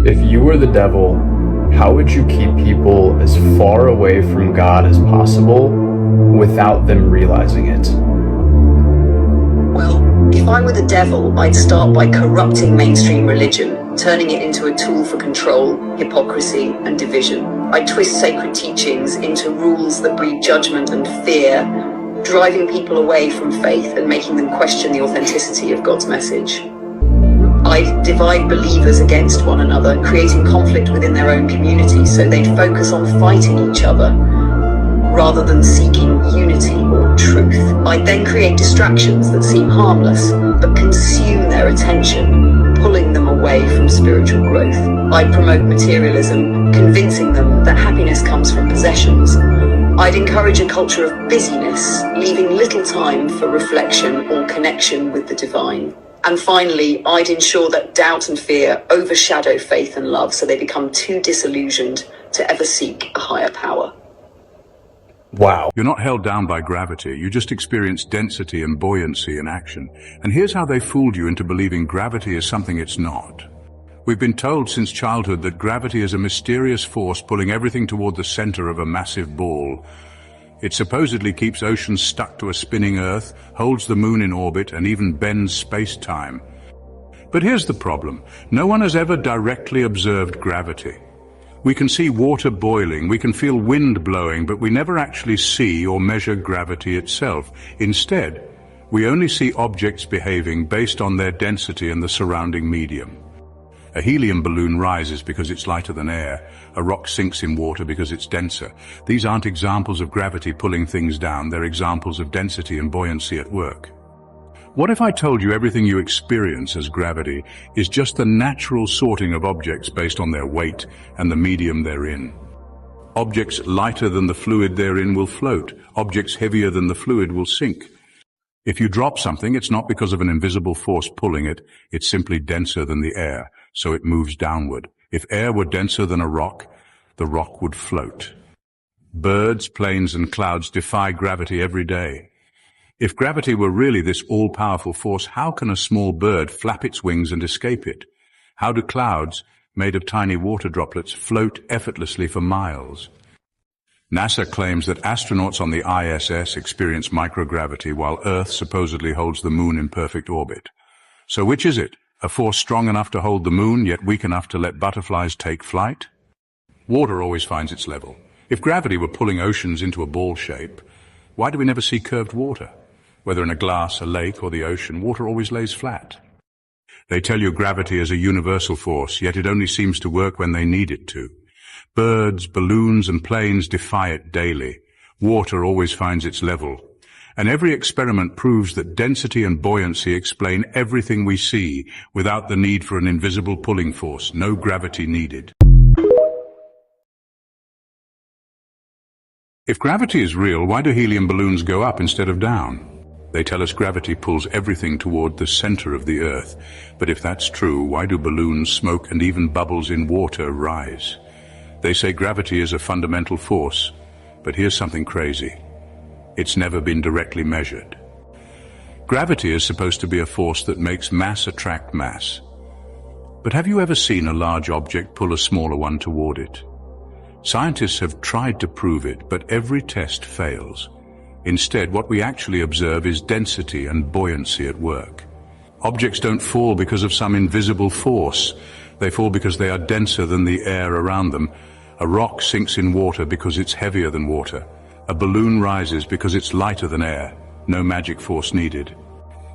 If you were the devil, how would you keep people as far away from God as possible without them realizing it? Well, if I were the devil, I'd start by corrupting mainstream religion, turning it into a tool for control, hypocrisy, and division. I'd twist sacred teachings into rules that breed judgment and fear, driving people away from faith and making them question the authenticity of God's message. I'd divide believers against one another, creating conflict within their own community so they'd focus on fighting each other rather than seeking unity or truth. I'd then create distractions that seem harmless but consume their attention, pulling them away from spiritual growth. I'd promote materialism, convincing them that happiness comes from possessions. I'd encourage a culture of busyness, leaving little time for reflection or connection with the divine. And finally, I'd ensure that doubt and fear overshadow faith and love so they become too disillusioned to ever seek a higher power. Wow. You're not held down by gravity, you just experience density and buoyancy in action. And here's how they fooled you into believing gravity is something it's not. We've been told since childhood that gravity is a mysterious force pulling everything toward the center of a massive ball. It supposedly keeps oceans stuck to a spinning Earth, holds the moon in orbit, and even bends space-time. But here's the problem. No one has ever directly observed gravity. We can see water boiling, we can feel wind blowing, but we never actually see or measure gravity itself. Instead, we only see objects behaving based on their density and the surrounding medium. A helium balloon rises because it's lighter than air. A rock sinks in water because it's denser. These aren't examples of gravity pulling things down, they're examples of density and buoyancy at work. What if I told you everything you experience as gravity is just the natural sorting of objects based on their weight and the medium they're in? Objects lighter than the fluid they're in will float. Objects heavier than the fluid will sink. If you drop something, it's not because of an invisible force pulling it, it's simply denser than the air, so it moves downward. If air were denser than a rock, the rock would float. Birds, planes, and clouds defy gravity every day. If gravity were really this all-powerful force, how can a small bird flap its wings and escape it? How do clouds, made of tiny water droplets, float effortlessly for miles? NASA claims that astronauts on the ISS experience microgravity while Earth supposedly holds the moon in perfect orbit. So which is it? A force strong enough to hold the moon, yet weak enough to let butterflies take flight? Water always finds its level. If gravity were pulling oceans into a ball shape, why do we never see curved water? Whether in a glass, a lake, or the ocean, water always lays flat. They tell you gravity is a universal force, yet it only seems to work when they need it to. Birds, balloons, and planes defy it daily. Water always finds its level. And every experiment proves that density and buoyancy explain everything we see without the need for an invisible pulling force. No gravity needed. If gravity is real, why do helium balloons go up instead of down? They tell us gravity pulls everything toward the center of the Earth. But if that's true, why do balloons, smoke, and even bubbles in water rise? They say gravity is a fundamental force, but here's something crazy. It's never been directly measured. Gravity is supposed to be a force that makes mass attract mass. But have you ever seen a large object pull a smaller one toward it? Scientists have tried to prove it, but every test fails. Instead, what we actually observe is density and buoyancy at work. Objects don't fall because of some invisible force. They fall because they are denser than the air around them. A rock sinks in water because it's heavier than water. A balloon rises because it's lighter than air. No magic force needed.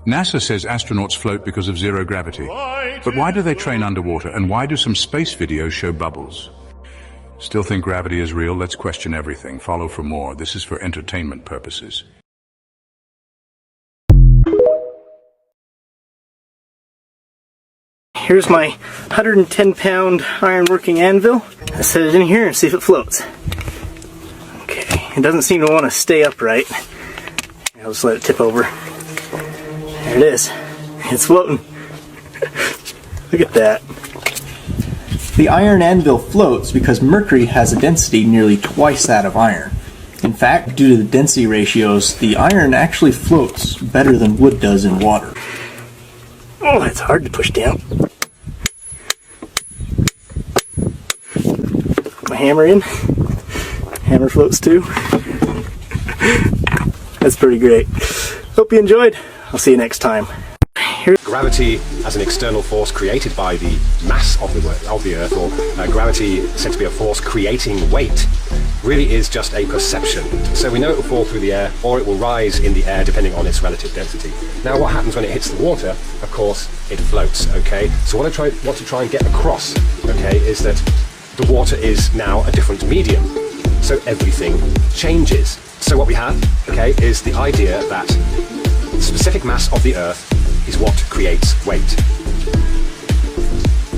NASA says astronauts float because of zero gravity. But why do they train underwater, and why do some space videos show bubbles? Still think gravity is real? Let's question everything. Follow for more. This is for entertainment purposes. Here's my 110-pound iron-working anvil. Let's set it in here and see if it floats. Okay, it doesn't seem to want to stay upright. I'll just let it tip over. There it is. It's floating. Look at that. The iron anvil floats because mercury has a density nearly twice that of iron. In fact, due to the density ratios, the iron actually floats better than wood does in water. Oh, that's hard to push down. my hammer in. Hammer floats too. That's pretty great. Hope you enjoyed. I'll see you next time. Gravity as an external force created by the mass of the Earth, or gravity said to be a force creating weight, really is just a perception. So we know it will fall through the air or it will rise in the air depending on its relative density. Now what happens when it hits the water? Of course it floats, okay? So what I want to try and get across, okay, is that the water is now a different medium. So everything changes. So what we have, okay, is the idea that the specific mass of the Earth is what creates weight.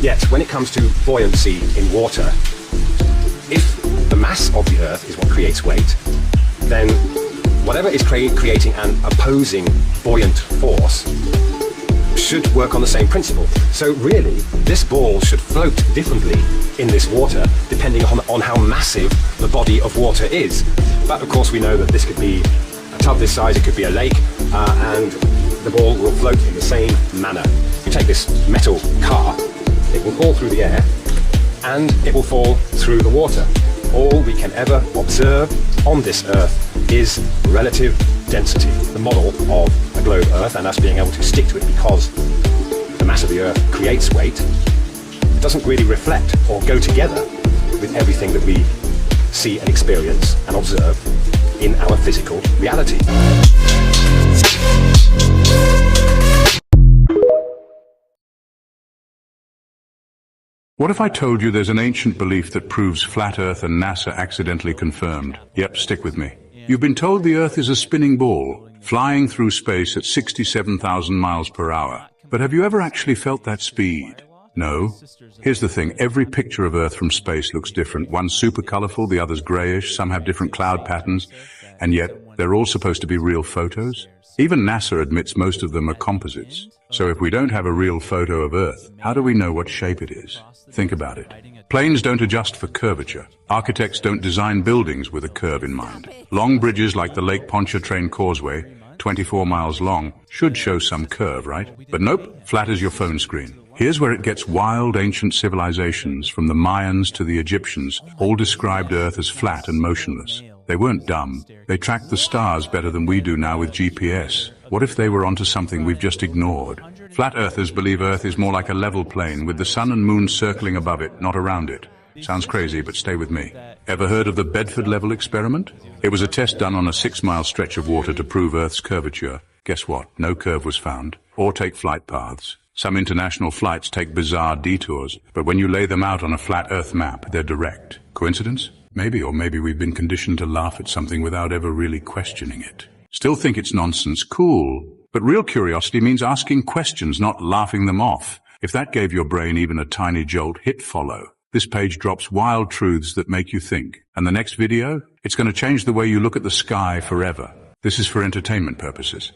Yet, when it comes to buoyancy in water, if the mass of the Earth is what creates weight, then whatever is creating an opposing buoyant force should work on the same principle. So really, this ball should float differently in this water depending on how massive the body of water is. But of course we know that this could be a tub this size, it could be a lake, and the ball will float in the same manner. You take this metal car, it will fall through the air, and it will fall through the water. All we can ever observe on this Earth is relative density, the model of a globe Earth, and us being able to stick to it because the mass of the Earth creates weight. It doesn't really reflect or go together with everything that we see and experience and observe in our physical reality. What if I told you there's an ancient belief that proves flat Earth and NASA accidentally confirmed? Yep, stick with me. You've been told the Earth is a spinning ball, flying through space at 67,000 miles per hour. But have you ever actually felt that speed? No. Here's the thing, every picture of Earth from space looks different. One's super colorful, the other's grayish, some have different cloud patterns, and yet they're all supposed to be real photos. Even NASA admits most of them are composites. So if we don't have a real photo of Earth, how do we know what shape it is? Think about it. Planes don't adjust for curvature. Architects don't design buildings with a curve in mind. Long bridges like the Lake Pontchartrain Causeway, 24 miles long, should show some curve, right? But nope, flat as your phone screen. Here's where it gets wild. Ancient civilizations, from the Mayans to the Egyptians, all described Earth as flat and motionless. They weren't dumb. They tracked the stars better than we do now with GPS. What if they were onto something we've just ignored? Flat earthers believe Earth is more like a level plane with the sun and moon circling above it, not around it. Sounds crazy, but stay with me. Ever heard of the Bedford level experiment? It was a test done on a 6-mile stretch of water to prove Earth's curvature. Guess what? No curve was found. Or take flight paths. Some international flights take bizarre detours, but when you lay them out on a flat Earth map, they're direct. Coincidence? Maybe, or maybe we've been conditioned to laugh at something without ever really questioning it. Still think it's nonsense? Cool. But real curiosity means asking questions, not laughing them off. If that gave your brain even a tiny jolt, hit follow. This page drops wild truths that make you think. And the next video? It's going to change the way you look at the sky forever. This is for entertainment purposes.